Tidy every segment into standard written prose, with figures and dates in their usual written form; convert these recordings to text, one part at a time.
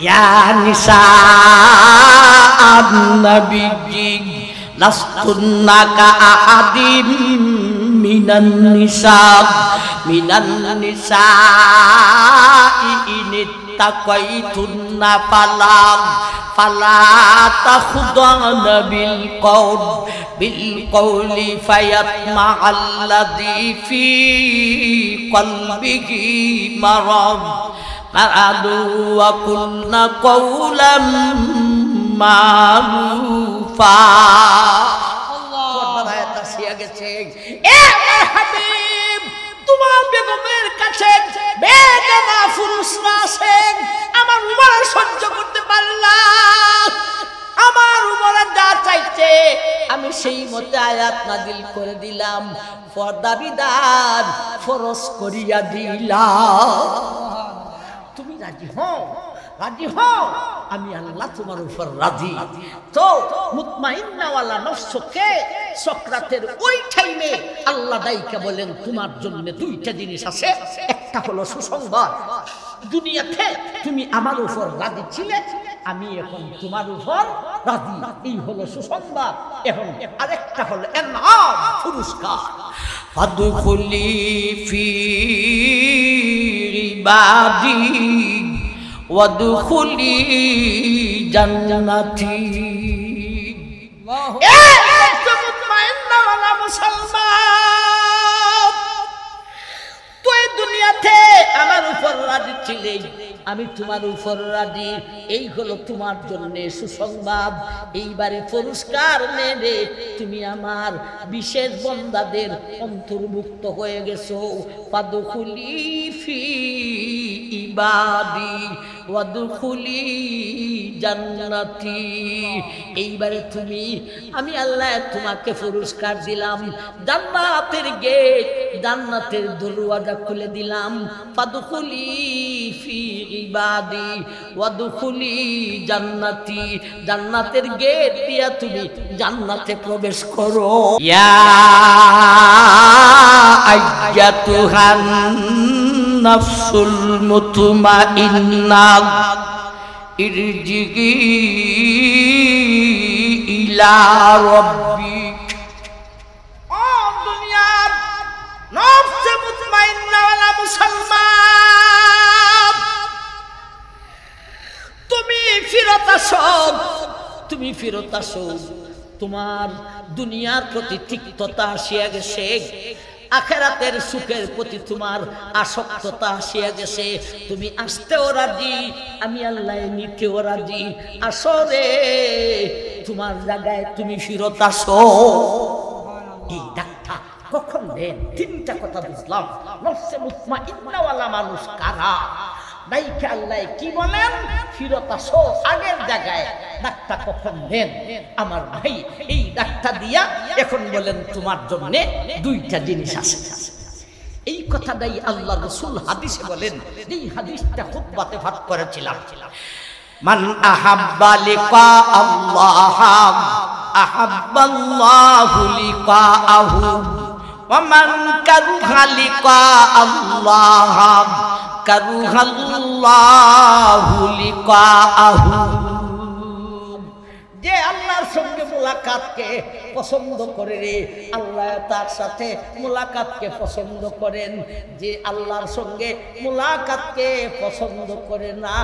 ইয়া নিসা আন-নবী লাস্তুন্না কাআহাদিম মিনান নিসা ইনিত্তাকাইতুন্না ফালা তাখুদানা বিল কওলি ফায়াতমাআল্লাযী ফী কলবিহি মারাদ ওয়া কুলনা কওলাম মারুফা। আল্লাহ আয়াত আসিয়া গেছে। এ আমার হাবিব, তোমার বেগমের কাছে বেগানা পুরুষরা আছেন, আমার উমর সহ্য করতে পারলাম। আমার উমর যা চাইছে আমি সেই মতে আয়াত নাযিল করে দিলাম, পর্দা বিধান ফরজ করিয়া দিলাম। তুমি রাজি হও, রাজি হও, আমি আল্লাহ তোমার উপর রাজি। তো মুতমাইন্না ওয়ালা নফসকে সক্রাতের ওই টাইমে আল্লাহ দাইকা বলেন তোমার জন্য দুইটা জিনিস আছে। একটা হলো সুসংবাদ, দুনিয়াতে তুমি আমার উপর রাজি ছিলে, আমি এখন তোমার উপর রাজি, এই হলো সুসংবাদ। এখন আরেকটা হলো ইনাম, পুরস্কার। ফাদখুলি ফি ইবাদি ওয়াদখুলি জান্নাতি। মুসলমান, তুই দুনিয়াতে আমার উপর রাজি ছিলে, আমি তোমার উপর রাজি, এই হলো তোমার জন্য সুসংবাদ। এইবারে পুরস্কার নেবে, তুমি আমার বিশেষ বান্দাদের অন্তর্ভুক্ত হয়ে গেছো। ফাদখুলি ফি ইবাদি ওয়াদখুলি জান্নাতি। এইবারে তুমি, আমি আল্লাহ তোমাকে পুরস্কার দিলাম, জান্নাতের গেট, জান্নাতের দরওয়াজা খুলে দিলাম। ফাদখুলি ফি ইবাদি ওয়াদখুলি জান্নাতি, জান্নাতের গেট দিয়া তুমি জান্নাতে প্রবেশ করো। ইয়া আইয়াতুহান নাফসুল মুতমাইন্না ইরজিই ইলা রাব্বিক। ও দুনিয়ার নফসে মুতমাইন্না ওয়ালা মুসলমান, তুমি ফিরত আসো, তুমি ফিরত আসো। তোমার দুনিয়ার প্রতি তিক্ততা আসিয়া গেছে, আখিরাতের সুখের প্রতি তোমার আসক্ততা আসিয়া গেছে। তুমি আসতেও রাজি, আমি আল্লাহ নিতেও রাজি। আসো রে, তোমার জায়গায় তুমি ফিরত আসো। এই ডাক্তার কখন দেন? তিনটা কথা বুঝলাম। নফসে মুতমাইন্না ওয়ালা মানুষ কারা? নাইকে আল্লাহ কি বলেন? ফিরত আসো আগের জায়গায়। ডাক্তার কখন দেন? আমার ভাই এই ডাক্তার দিয়া এখন বলেন তোমার জন্য দুইটা জিনিস আছে। এই কথাটাই আল্লাহ রাসূল হাদিসে বলেন। এই হাদিসটা খুতবাতে পাঠ করেছিলাম। মান আহাব্বা লিকা আল্লাহ আহাব্বাল্লাহু লিকাআহু ওয়া মান কারহা লিকা আল্লাহ কারহাল্লাহু লিকাআহু। যে আল্লাহর সঙ্গে মুলাকাতকে পছন্দ করে রে, আল্লাহ তার সাথে মুলাকাতকে পছন্দ করেন। যে আল্লাহর সঙ্গে মুলাকাতকে পছন্দ করে না,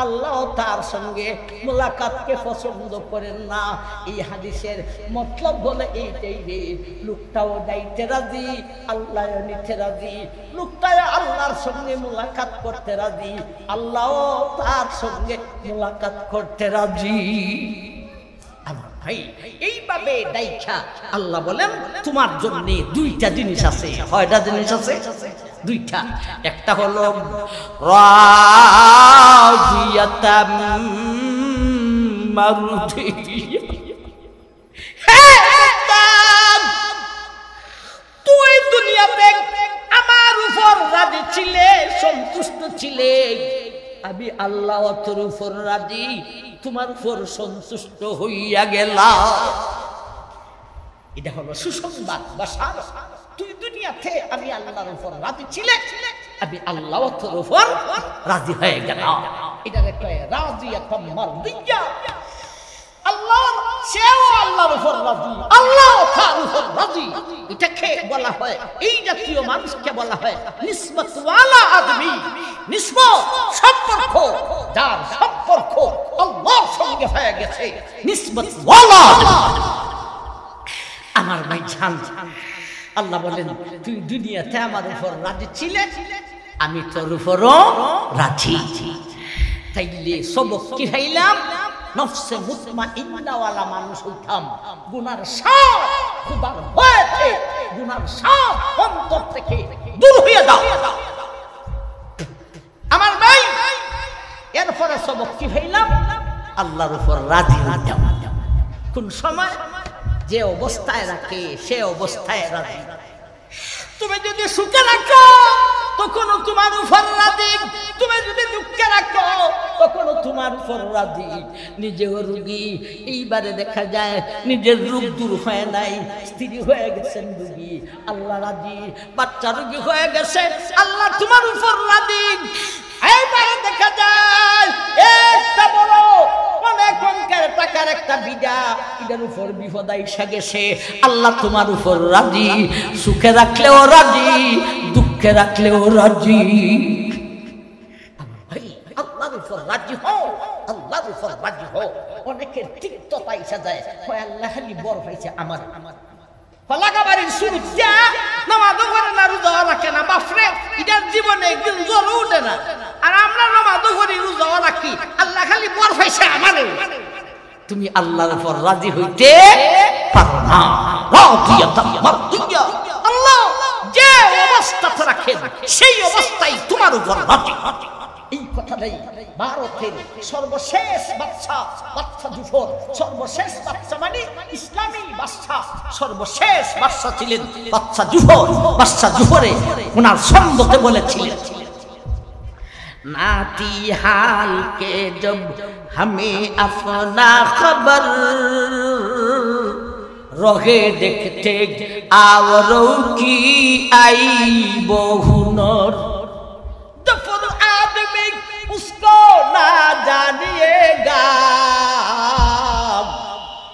আল্লাহ তার সঙ্গে মুলাকাতকে পছন্দ করেন না। এই হাদিসের মতলব হলো এইটাই রে, লোকটাও যাইতে রাজি, আল্লাহ নিতে রাজি। লোকটাও আল্লাহর সঙ্গে মুলাকাত করতে রাজি, আল্লাহও তার সঙ্গে মুলাকাত করতে রাজি। এইভাবে দাইখা আল্লাহ বলেন তোমার জন্য দুইটা জিনিস আছে। কয়টা জিনিস আছে? দুইটা। একটা হলো রাদিয়াতাম মারদিয়া। তুই দুনিয়াতে আমার উপর রাজি ছিলে, সন্তুষ্ট ছিলে, আমি আল্লাহ তোর উপর রাজি, তোমার উপর সন্তুষ্ট হইয়া গেলাম। এটা হলো সুসংবাদ বা সার। তুই দুনিয়াতে আমি আল্লাহর উপর রাজি ছিলে, আমি আল্লাহ তোর উপর রাজি হয়ে গেলাম। এটাকে কয় রাজিয়াতাম মারদিয়া। আল্লাহ সেও আল্লাহর উপর রাজি, আল্লাহ তার উপর রাজি। এটাকে বলা হয়, এই জাতীয় মানুষকে বলা হয় নিসবত ওয়ালা আদমি। নিসবত সম্পর্ক, যার সম্পর্ক আল্লাহর সঙ্গে হয়ে গেছে, নিসবত ওয়ালা। আমার ভাই জান, আল্লাহ বলেন তুই দুনিয়াতে আমার উপর রাজি ছিলে, আমি তোর উপরও রাজি। তাইলে সবক কি হইলাম? নফসে মুতমাইন্না ওয়ালা মানুষ হইতাম। গুনার সাপ খোদার ভয়েতে, গুনার সাপ অন্তর থেকে দূর হয়ে দাও আমার ভাই। এরপরে সবক কি হইলাম? আল্লাহর উপর রাজি হইতাম। কোন সময়? যে অবস্থায় রাখে সে অবস্থায় রাজি। তুমি যদি সুখে রাখো তখনও তোমার উপর রাজি, তুমি যদি দুঃখে রাখো তখনও তোমার উপর রাজি। নিজেও রোগী, এইবারে দেখা যায় নিজের রোগ দূর হয় নাই, স্ত্রী হয়ে গেছেন রোগী, আল্লাহ রাজি। বাচ্চা রোগী হয়ে গেছে, আল্লাহ তোমার উপর রাজি। এইবারে দেখা যায় একটা বড় অনেক অঙ্কের টাকার একটা বিজা, এটার উপর বিপদ আইসা গেছে, আল্লাহ তোমার উপর রাজি। সুখে রাখলেও রাজি, দুঃখে রাখলেও রাজি। আল্লাহর উপর রাজি হও, আল্লাহর উপর রাজি হও। অনেকের তিক্ততা আইসা যায়, হয় আল্লাহ খালি বর পাইছে আমার। লাগাবাড়ির শুরুটা নামাজও করে না, রোজাও রাখে না, বাপরে এটার জীবনে একদিন জ্বর উঠে না। আর আমরা নামাজও করি, রোজাও রাখি, আল্লাহ খালি বর পাইছে আমার। তুমি আল্লাহর উপর রাজি হইতে পারো না। আল্লাহ যে অবস্থাতে রাখেন সেই অবস্থায় তোমার উপর রাজি। এই কথাটাই ভারতের সর্বশেষ বাদশা, বাদশা জুফর, সর্বশেষ বাদশা মানে ইসলামী বাদশা, সর্বশেষ বাদশা ছিলেন বাদশা জুফর। বাদশা জুফরে ওনার ছন্দতে বলেছিলেন, नाती हाल के जब हमें अपना खबर रहे देखते आवरों की आई बहुनर। जफर आदमी उसको ना जानिएगा,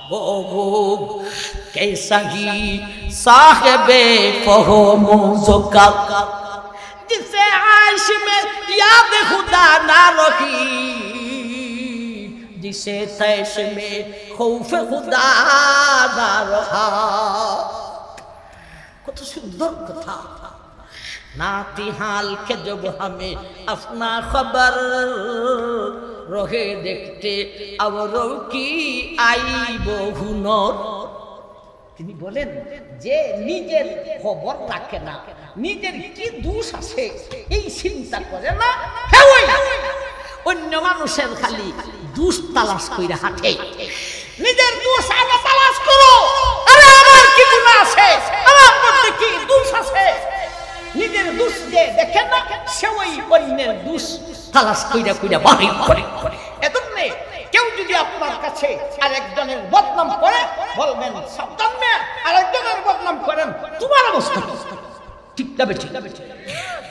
वो कैसा ही साहिबे फहमो का, जिसे आश में याद खुदा ना रखी, जिसे तैश में खौफ खुदा ना रहा। কত সুন্দর কথা। नाती हाल के जब हमें अपना खबर रहे देखते अवरों की आई बहुनर। তিনি বলেন যে নিজের খবর রাখে না, নিজের কি দোষ আছে এই চিন্তা করে না, অন্য মানুষের খালি দোষ তালাশ কইরা হাঁটে। নিজের দোষ আগে তালাশ করো। আরে আমার কি গুনাহ আছে, আমার মধ্যে কি দোষ আছে, নিজের দোষ যে দেখে না সে ওই অন্যের দোষ তালাশ কইরা কইরা বাহির করে। এজন্য কেউ যদি আপনার কাছে আরেকজনের বদনাম করে বলবেন সাবধান মেয়ে, আরেকজনের বদনাম করেন, তোমার অবস্থা ঠিক যাবে। ঠিক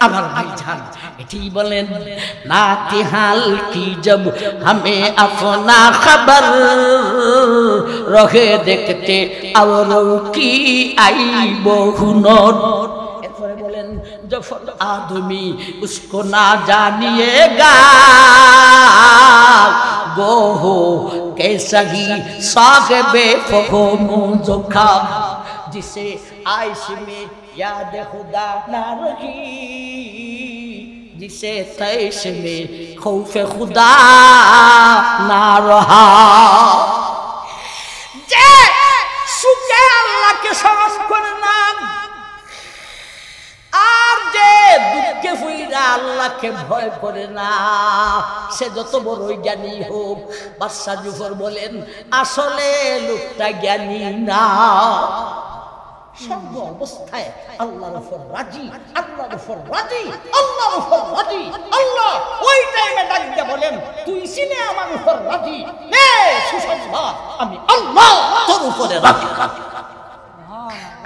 আমার ভাইজান এটাই বলেন, नाती हाल की जब हमें अपना खबर रहे देखते औरों की आई बहुनर। এরপরে বলেন, जब आदमी उसको ना जानिएगा, वो हो कैसा ही साहिबे फहमो का, जिसे आइश में याद खुदा ना रही, जिसे तैश में खौफ खुदा ना रहा। যে সুখে আল্লাহকে স্মরণ করে না আর যে দুঃখে ফুইরা আল্লাহকে ভয় করে না, সে যত বড়ই জ্ঞানী হোক। বাদশা জুফর বলেন আসলে লোকটা জ্ঞানী না। সর্ব অবস্থায় আল্লাহর উপর রাজি, আল্লাহর উপর রাজি, আল্লাহর উপর রাজি। আল্লাহ ওই টাইমে ডাকতে বলেন, তুই সিনে আমার উপর রাজি নে সুসংবাদ, আমি আল্লাহ তোর উপরে রাজি।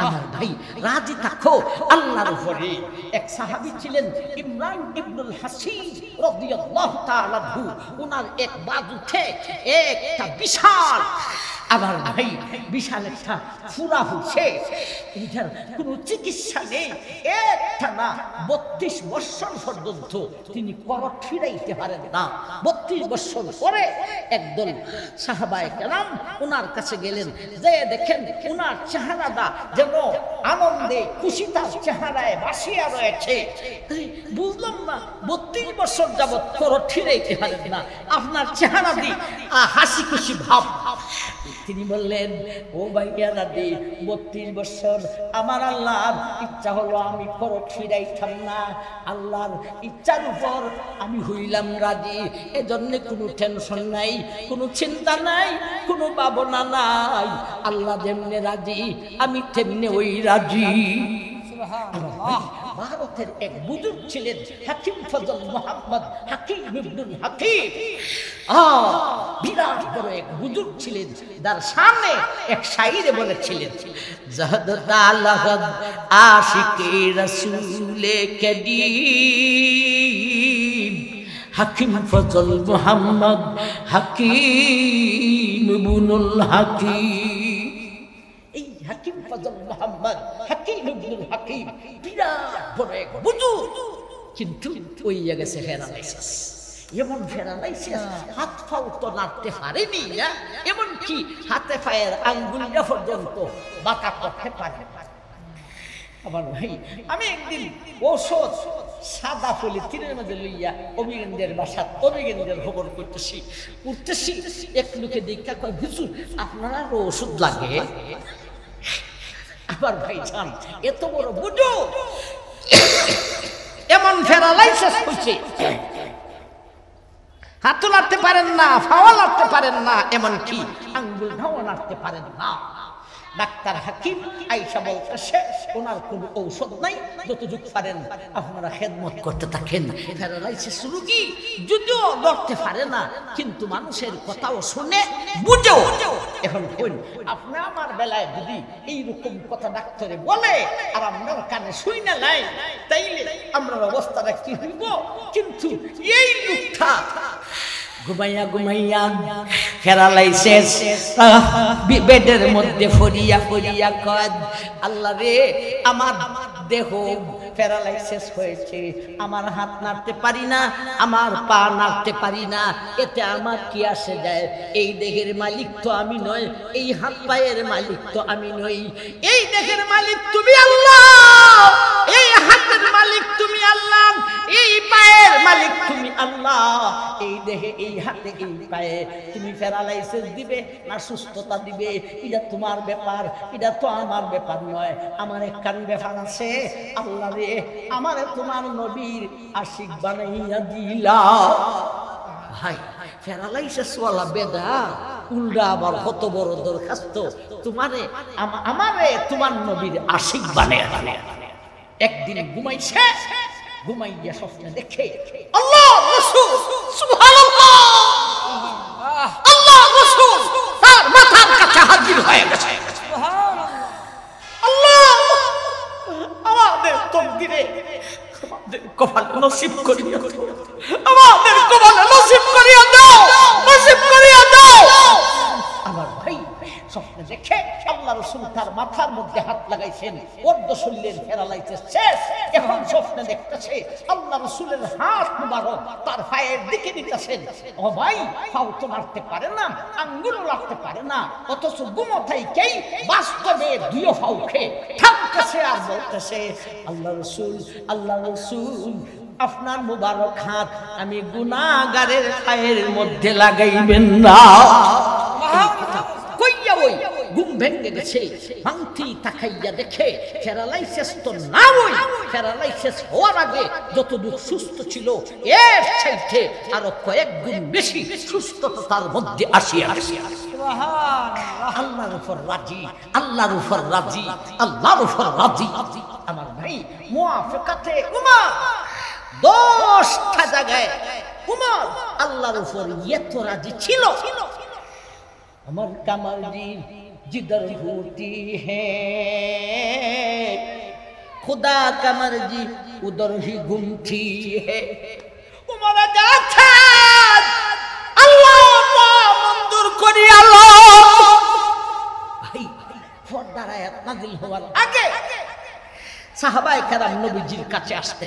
আমার ভাই রাজি থাকো আল্লাহর উপরে। এক সাহাবী ছিলেন ইমরান ইবনুল হাসিন রাদিয়াল্লাহু তাআলা আনহু, ওনার এক বাজুতে একটা বিশাল, আমার ভাই বিশাল একটা ফুরা হচ্ছে, এটার কোনো চিকিৎসা নেই। একটা না 32 বছর পর্যন্ত তিনি করট ফিরাইতে পারেন না। 32 বছর পরে একদল সাহাবায়ে কেরাম ওনার কাছে গেলেন, যে দেখেন ওনার চেহারাটা যেন আনন্দে খুশিতে চেহারায় ভাসিয়া রয়েছে। বুঝলাম না 32 বছর যাবৎ করট ফিরাইতে পারেন না, আপনার চেহারা দিয়ে হাসি খুশি ভাব। তিনি বললেন, ও ভাইয়া দাদি, 32 বছর আমার আল্লাহর ইচ্ছা হলো আমি করট ফিরাইতাম না, আল্লাহর ইচ্ছার উপর আমি হইলাম রাজি, এজন্য কোনো টেনশন নাই, কোনো চিন্তা নাই, কোনো ভাবনা নাই, আল্লাহ যেমনে রাজি আমি তেমনি ওই রাজি। ভারতের এক বুজুর্গ ছিলেন হাকিম ফজল মোহাম্মদ হাকিম ইবনুল হাকিম, বিরাট বড় এক বুজুর্গ ছিলেন, যার সামনে এক শাইরে বলেছিলেন, জাহাদ তালাহাদ আশিকে রাসূলে কারীম হাকিম ফজল মোহাম্মদ হাকিম ইবনুল হাকিম। এই হাকিম ফজল মোহাম্মদ হাকিম ইবনুল হাকিম বিরাট বড় এক বুজুর্গ, কিন্তু ওই গেছে প্যারালাইসিস। এমন প্যারালাইসিস হাত পাও তো নাড়তে পারেনি, এমন কি হাতে পায়ের আঙ্গুলটা পর্যন্ত বাঁকা করতে পারে। আমার ভাই আমি একদিন ঔষধ সাদা পলিথিনের মধ্যে লইয়া অভিগেন্দ্রের বাসা অভিগেন্দ্রের খবর করতেছি উঠতেছি, এক লোকে দেখা কয়, হুজুর আপনারা ওষুধ লাগে? আবার ভাই জান এত বড় বুঝো এমন প্যারালাইসিস হয়েছে, হাতও নাড়তে পারেন না, পাও নাড়তে পারেন না, এমনকি আঙ্গুলটাও নাড়তে পারেন না। ডাক্তার হাকিম আইসা বলতেছে ওনার কোনো ঔষধ নাই, যতটুকু পারেন আপনারা খেদমত করতে থাকেন। প্যারালাইসিস রোগী যদিও লড়তে পারে না, কিন্তু মানুষের কথাও শুনে বুঝেও। এখন আপনি আমার বেলায় যদি এইরকম কথা ডাক্তারে বলে আর আপনার কানে শুই না নাই, তাইলে আমরা অবস্থাটা কি হইব? কিন্তু এই লোকটা ঘুমাইয়া ঘুমাইয়া প্যারালাইসিস বেডের মধ্যে ফরিয়া ফরিয়া কয়, আল্লাহ রে আমার দেহ প্যারালাইসিস হয়েছে, আমার হাত নাড়তে পারি না, আমার পা নাড়তে পারি না, এতে আমার কি আসে যায়? এই দেহের মালিক তো আমি নয়, এই হাত পায়ের মালিক তো আমি নই, এই দেহের মালিক তুমি আল্লাহ, এই হাতের মালিক তুমি আল্লাহ, এই পায়ের মালিক তুমি আল্লাহ, এই দেহে এই হাতে এই পায়ে তুমি প্যারালাইসিস দিবে না সুস্থতা দিবে, এটা তোমার ব্যাপার, এটা তো আমার ব্যাপার নয়। আমার একখান ব্যাপার আছে, আল্লাহ রে আমারে তোমার নবীর আশিক বানাইয়া দিলা। ভাই প্যারালাইসিস ওয়ালা বেদা উল্টা আবার কত বড় দরখাস্ত, তোমারে আমারে তোমার নবীর আশিক বানাইয়া দিলা। একদিন ঘুমাইছে, ঘুমাইয়া স্বপ্নে দেখে আল্লাহ রাসূল সুবহানাল্লাহ, আল্লাহ রাসূল তার মাথার কাছে হাজির হয়ে গেছে। সুবহানাল্লাহ, আল্লাহ আমাদের তকদিরে আমাদের কপাল নসিব করিয়া দাও, আমাদের কপাল নসিব করিয়া দাও, নসিব করিয়া দাও। আমার ভাই স্বপ্নে দেখে আল্লাহ রাসূল তার মাথার মধ্যে হাত লাগাইছেন, অর্ধ শরীরের প্যারালাইসিস শেষ। এখন স্বপ্নে দেখতেছে আল্লাহ রাসূলের হাত মুবারক তার পায়ের দিকে দিতেছেন। ও ভাই পাও তো নাড়তে পারে না, আঙ্গুলও নাড়তে পারে না, অথচ ঘুমোথাইকেই বাস্তবে দুই পাও খেয়ে থাকতেছে আর বলতেছে, আল্লাহ রাসূল, আল্লাহ রাসূল আপনার মুবারক হাত আমি গুনাহগারের পায়ের মধ্যে লাগাইবেন না। কইয়া ওই ঘুম ভেঙে গেছে, ভাঙতি তাকাইয়া দেখে প্যারালাইসিস তো না, ওই প্যারালাইসিস হওয়ার আগে যতটুকু সুস্থ ছিল এর চাইতে আরো কয়েক গুণ বেশি সুস্থতা তার মধ্যে আসিয়া গেছে। সুবহানাল্লাহ, আল্লাহর উপর রাজি, আল্লাহর উপর রাজি, আল্লাহর উপর রাজি। আমার ভাই মুআফাকাতে উমর 10টা জায়গায় উমর আল্লাহর উপর এত রাজি ছিল। আমার কামালজি जिधर होती है खुदा का मर्जी उधर ही घूमती है उमर जाता अल्लाह मंजूर करी আল্লাহ ভাই পর্দার আয়াত নাযিল হওয়ার আগে সাহাবায়ে কেরাম নবীজির কাছে আসতে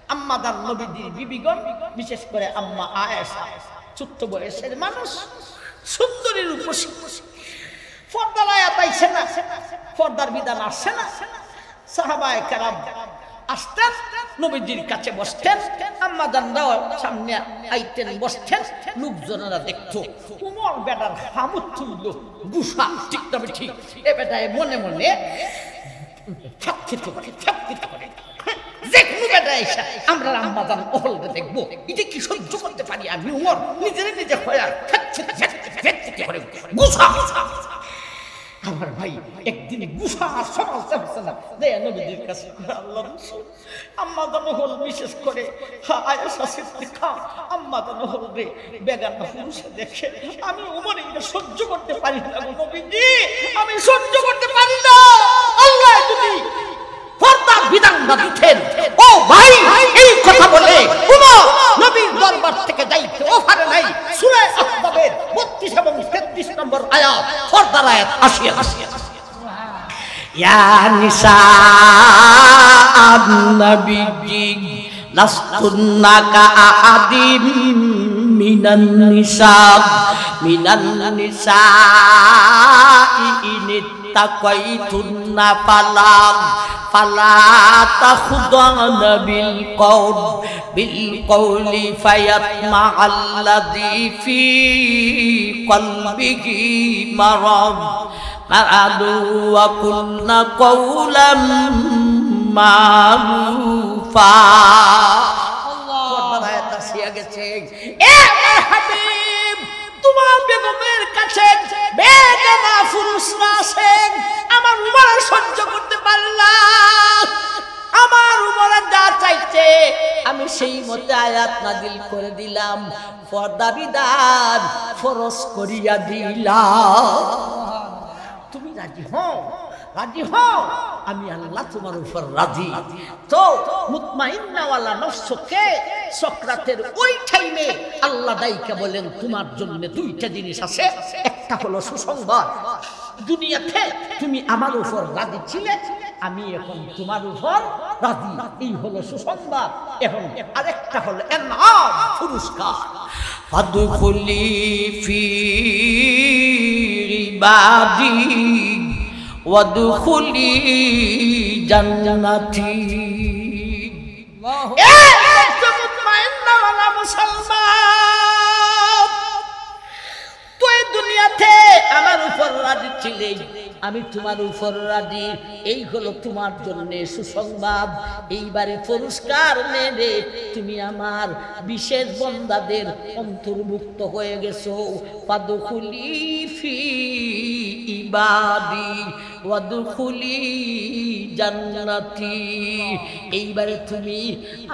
আম্মা জান নবীজির বিবিগণ বিশেষ করে আম্মা আয়েশা ছোট্ট বয়সের মানুষ সুন্দরী রূপসী পর্দার আয়াত আইছে না পর্দার বিধান আসছে না সাহাবায়ে কেরাম আসতেন নবীজির কাছে বসতেন আম্মা জানরাও সামনে আইতেন বসতেন লোকজনেরা দেখতো উমর বেটার হামুদ তুললো গুসা ঠিক তবে ঠিক এ বেটায় মনে মনে ছাপকিত করে যে কোনো বেটা এসে আমরা আম্মা জান ওহলকে দেখবো এটা কি সহ্য করতে পারি আমি উমর নিজের নিজে হয়ে করে গুসা আমার ভাই একদিন গুসা সমাজতে হচ্ছে না দেয়া নবীজির কাছে আল্লাহ রাসূল আম্মা জান হল বিশেষ করে আয়েশা সিদ্দিকা আম্মা জান হল রে বেগানা পুরুষে দেখে আমি উমর এটা সহ্য করতে পারি না নবীজি আমি সহ্য করতে পারি না আল্লাহ যদি পর্দার বিধান দিতেন ও ভাই এই কথা বলে উমর নবীর দরবার থেকে যাইতে ওখানে নাই সূরা আহজাবের 32 এবং 33 নম্বর আয়াত পর্দার আয়াত আসিয়া ইয়া নিসা আন-নবী লাস্তুন্না কা আহাদিম মিনান নিসা ইনিত্তাকাইতুন্না ফালা তাখুদানা বিল কওলি ফায়াতমাআল্লাযী ফী কলবিহি মারাদু ওয়া কুল্না কওলাম মারুফা আল্লাহ আয়াত আসিয়া গেছে এ আমার হাবিব তোমার বেগমের কাছে বেগানা পুরুষরা আছেন আমার উমর সহ্য করতে পারলাম আমার উমর যা চাইছে আমি সেই মতে আয়াত নাযিল করে দিলাম পর্দা বিধান ফরজ করিয়া দিলাম তুমি রাজি হও আমি আল্লাহ তোমার উপর রাজি তো মুতমাইন্না ওয়ালা নফসকে সক্রাতের ওই টাইমে আল্লাহ দাইকা বলেন তোমার জন্য দুইটা জিনিস আছে একটা হলো সুসংবাদ দুনিয়াতে তুমি আমার উপর রাজি ছিলে আমি এখন তোমার উপর রাজি এই হলো সুসংবাদ এখন আরেকটা হলো ইনাম পুরস্কার ফাদখুলি ফি ইবাদি ওয়াদখুলি জান্নাতি এ মুতমাইন্না ওয়ালা মুসলমান তুই দুনিয়াতে আমার উপর রাজি ছিলে আমি তোমার উপর রাজি এই হলো তোমার জন্য সুসংবাদ এইবারে পুরস্কার নেবে তুমি আমার বিশেষ বান্দাদের অন্তর্ভুক্ত হয়ে গেছো ফাদখুলি ফি ইবাদি ওয়াদখুলি জান্নাতি এইবারে তুমি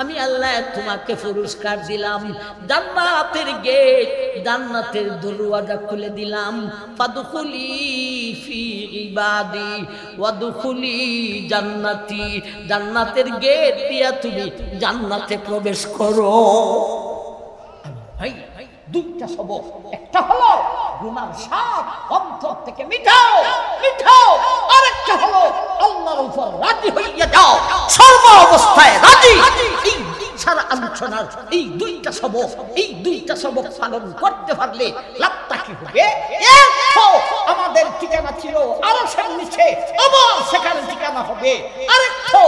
আমি আল্লাহ তোমাকে পুরস্কার দিলাম জান্নাতের গেট জান্নাতের দরওয়াজা খুলে দিলাম ফাদখুলি ফি ইবাদি ওয়াদখুলি জান্নাতি জান্নাতের গেট দিয়া তুমি জান্নাতে প্রবেশ করো ভাই দুইটা সবক একটা হলো গুনার স্বাদ অন্তর থেকে মিটাও আরেকটা হলো আল্লাহর উপর রাজি হইয়া যাও সর্ব অবস্থায় রাজি এই সারা আলোচনার এই দুইটা সবক পালন করতে পারলে লাভটা কি হবে আমাদের ঠিকানা ছিল আরশের নিচে আবার সেখানে ঠিকানা হবে আরেকটা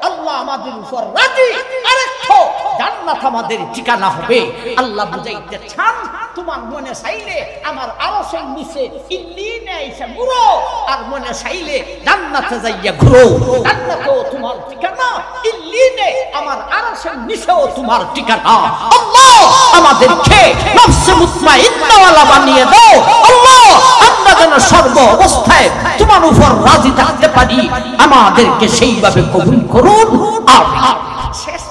আল্লাহ আমাদের উপর রাজি আরেকটা জান্নাত আমাদের ঠিকানা হবে আল্লাহ বুঝাইতে চান তোমার মনে চাইলে আমার আরশের নিচে ইল্লিনে এসে ঘুরো আর মনে চাইলে জান্নাতে যাইয়া ঘুরো জান্নাতেও তোমার ঠিকানা ইল্লিনে আমার আরশের নিচেও তোমার ঠিকানা আল্লাহ আমাদেরকে নফস মুতমাইন্না ওয়ালা বানিয়ে দাও আল্লাহ আমরা যেন সর্ব অবস্থায় তোমার উপর রাজি থাকতে পারি আমাদেরকে সেইভাবে কবুল করুন আমিন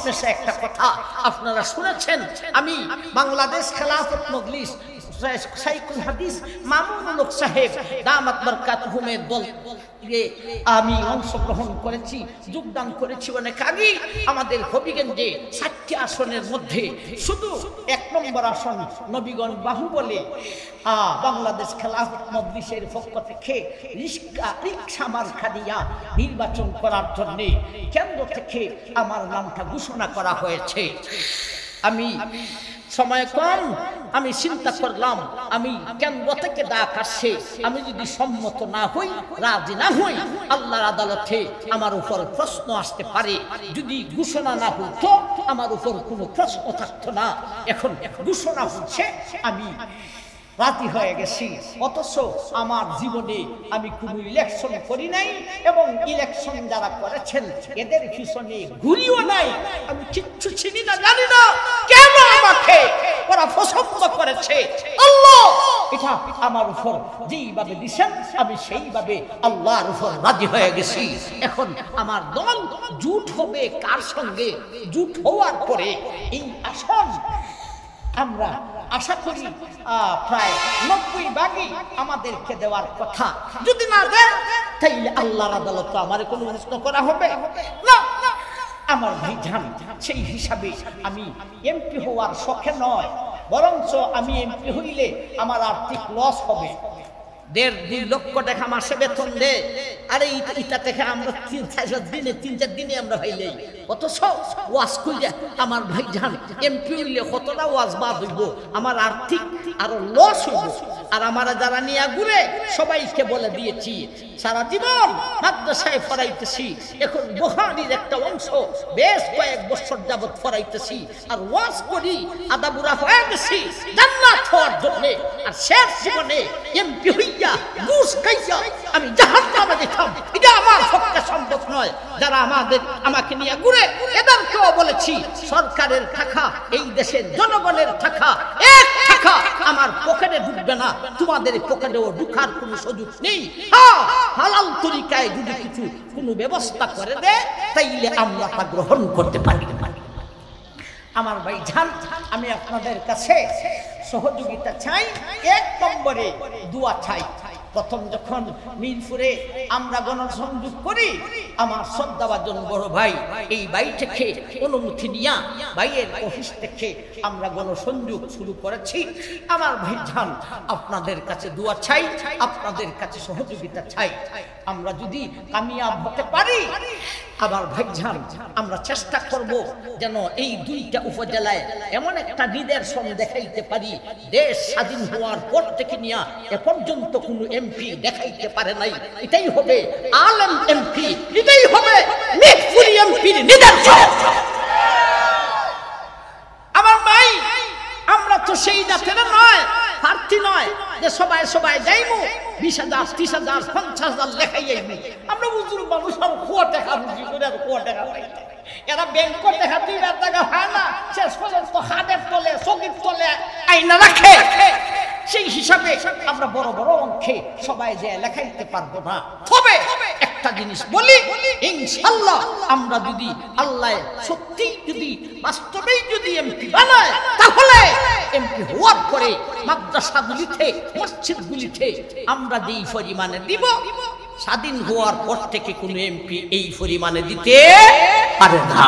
শেষ একটা কথা আপনারা শুনেছেন আমি বাংলাদেশ খেলাফত মজলিস শাইখুল হাদিস মামুনুল হক সাহেব দামাত বারকাতুহুমের দল আমি অংশগ্রহণ করেছি, যোগদান করেছি অনেক আগে। আমাদের হবিগঞ্জে 60টি আসনের মধ্যে শুধু 1 নম্বর আসন নবীগঞ্জ বাহুবলে বাংলাদেশ খেলাফত মজলিসের পক্ষ থেকে রিকশা মার্কা দিয়া নির্বাচন করার জন্য কেন্দ্র থেকে আমার নামটা ঘোষণা করা হয়েছে। আমি সময় কম, আমি চিন্তা করলাম আমি কেন্দ্র থেকে ডাক আসছে, আমি যদি সম্মত না হই, রাজি না হই, আল্লাহর আদালতে আমার উপর প্রশ্ন আসতে পারে। যদি ঘোষণা না হতো আমার উপর কোনো প্রশ্ন থাকতো না। এখন ঘোষণা হচ্ছে, আমি রাজি হয়ে গেছি। অথচ আমার জীবনে আমি কোনো ইলেকশন করি নাই এবং ইলেকশন যারা করেছেন এদের পিছনে ঘুরিও নাই। আমি কিচ্ছু চিনি না, জানি না কেন আমাকে ওরা পছন্দ করেছে। আল্লাহ এটা আমার উপর যেইভাবে দিছেন আমি সেইভাবে আল্লাহর উপর রাজি হয়ে গেছি। এখন আমার দল জোট হবে কার সঙ্গে? জোট হওয়ার পরে এই আসন আমরা আশা করি প্রায় 90 ভাগই আমাদেরকে দেওয়ার কথা। যদি না দেন তাইলে আল্লাহর আদালতে আমার কোনো প্রশ্ন করা হবে না। আমার ভাইজান, সেই হিসাবে আমি এমপি হওয়ার শখে নয়, বরঞ্চ আমি এমপি হইলে আমার আর্থিক লস হবে। 1.5-2 লক্ষ টাকা মাসে বেতন দে, আরে ইটা থেকে আমরা 3-4 দিনে আমরা ভাইলে। অথচ ওয়াজ কইরা আমার ভাইজান এমপি হইলে কতটা ওয়াজ বাদ হইব, আমার আর্থিক আরো লস হইব। আর আমার যারা নিয়ে ঘুরে সবাইকে বলে দিয়েছি সারা জীবন মাদ্রাসায় পড়াইতেছি, এখন বুখারীর একটা অংশ বেশ কয়েক বছর যাবত পড়াইতেছি, আর ওয়াজ করি আদা বুড়া হয়ে গেছি জান্নাত হওয়ার জন্য। আর শেষ জীবনে এমপি হইয়া ঘুষ খাইয়া আমি জাহান্নামে যেতাম, এটা আমার পক্ষে সম্ভব নয়। যারা আমাকে নিয়ে ঘুরে এদেরকেও বলেছি সরকারের টাকা, এই দেশের জনগণের টাকা, 1 টাকা আমার পকেটে ঢুকবে না, তোমাদের পকেটেও ঢুকার কোনো সুযোগ নেই। হ্যাঁ, হালাল তরিকায় যদি কিছু কোনো ব্যবস্থা করে দেয় তাইলে আমরা তা গ্রহণ করতে পারি। আমার ভাইজান, আমি আপনাদের কাছে সহযোগিতা চাই, 1 নম্বরে দোয়া চাই। প্রথম যখন মিরপুরে আমরা গণসংযোগ করি, আমার শ্রদ্ধাভাজন বড় ভাই এই বাড়ি থেকে অনুমতি নিয়া ভাইয়ের অফিস থেকে আমরা গণসংযোগ শুরু করেছি। আমার ভাইজান, আপনাদের কাছে দোয়া চাই, আপনাদের কাছে সহযোগিতা চাই। আমরা যদি কামিয়াব হতে পারি, আমার ভাইজান আমরা চেষ্টা করব যেন এই 2টা উপজেলায় এমন একটা নিদর্শন দেখাইতে পারি, দেশ স্বাধীন হওয়ার পর থেকে নিয়া এ পর্যন্ত কোনো এমপি দেখাইতে পারে নাই। এটাই হবে আলেম এমপি, এটাই হবে মিরপুরি এমপির নিদর্শন। আমার ভাই, আমরা তো সেই জাতের নয়, প্রার্থী নয় যে সবাই যাইমু 20,000, 30,000, 50,000 লেখাই যাইমু। আমরা বুঝুন মানুষ আর কোয়া টাকা বুঝি করে আর কোয়া টাকা পাই। এরা ব্যাংক দেখা 2 টাকা হয় না, শেষ পর্যন্ত হাতের তলে চকির তলে আইনা রাখে। সেই হিসাবে আমরা বড় বড় অঙ্কে সবাই যে লেখাইতে পারবো না। তবে একটা জিনিস বলি, ইনশাআল্লাহ আমরা যদি আল্লাহ সত্যি যদি বাস্তবেই যদি এমপি বানায়, তাহলে এমপি হওয়ার পরে মাদ্রাসাগুলিতে, মসজিদগুলিতে আমরা যেই পরিমাণে দিব, স্বাধীন হওয়ার পর থেকে কোনো এমপি এই পরিমাণে দিতে পারে না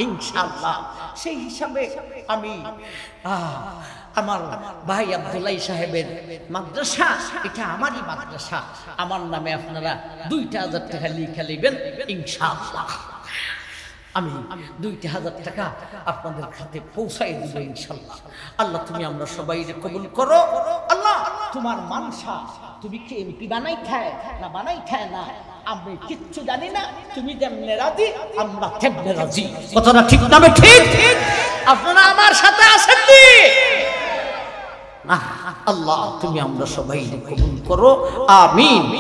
ইনশাআল্লাহ। সেই হিসাবে আমি আমার ভাই আব্দুল্লাহ সাহেবের মাদ্রাসা, এটা আমারই মাদ্রাসা, আমার নামে আপনারা 2,000 টাকা লিখে নেবেন ইনশাআল্লাহ। আমি 2,000 টাকা আপনাদের খাতে পৌঁছাই দেব ইনশাআল্লাহ। আল্লাহ তুমি আমরা সবাই কবুল করো। আল্লাহ তোমার মানসা, তুমি কি এমপি বানাই খায় না বানাই খায় না আমি কিচ্ছু জানি না, তুমি যেমনে রাজি আমরা তেমনে রাজি। কথাটা ঠিক না? ঠিক। আপনারা আমার সাথে আছেন নি? আল্লাহ তুমি আমরা সবাই কবুল করো, আমিন।